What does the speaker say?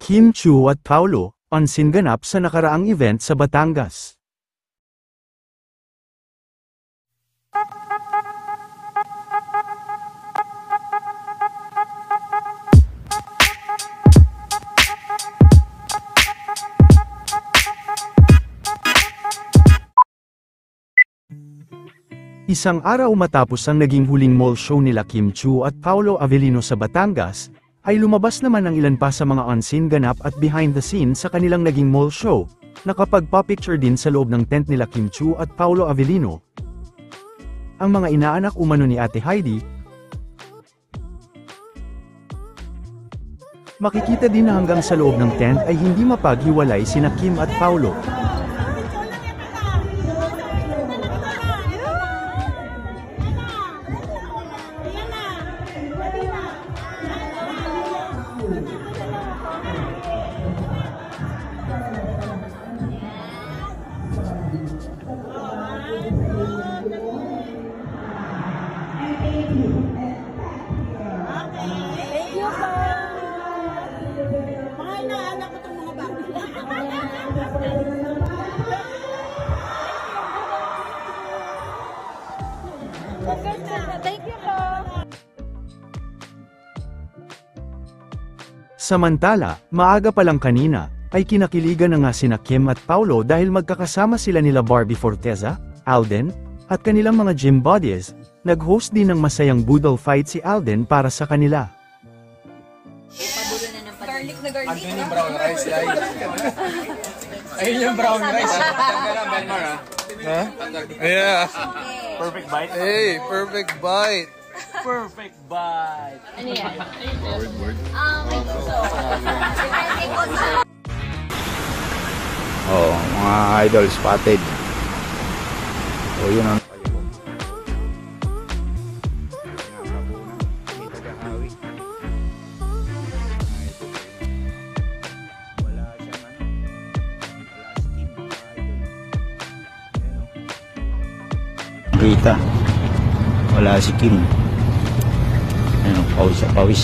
Kim Chiu at Paulo, pansin ganap sa nakaraang event sa Batangas. Isang araw matapos ang naging huling mall show nila Kim Chiu at Paulo Avellino sa Batangas, ay lumabas naman ang ilan pa sa mga on-scene ganap at behind the scenes sa kanilang naging mall show, nakapagpa-picture din sa loob ng tent nila Kim Chiu at Paulo Avellino. Ang mga inaanak umano ni Ate Heidi, makikita din na hanggang sa loob ng tent ay hindi mapaghiwalay sina Kim at Paulo. Thank you po. Mga inaanak ko itong mga bata. Thank you po. Samantala, maaga pa lang kanina, ay kinakiligan na nga sina Kim at Paulo dahil magkakasama sila nila Barbie Forteza, Alden, at kanilang mga gym buddies. Nag-host din ng masayang boodle fight si Alden para sa kanila. Garlic na garlic. Ayun yung brown rice, guys. Ayun yung brown rice. Ha? Yeah. Perfect bite. Hey, perfect bite. Perfect bite. Ano yan? Word. May puso. May puso. Oh, mga idol spotted. Oh, yun ang Rita. Wala si Kim. Ano, pawis sa pawis.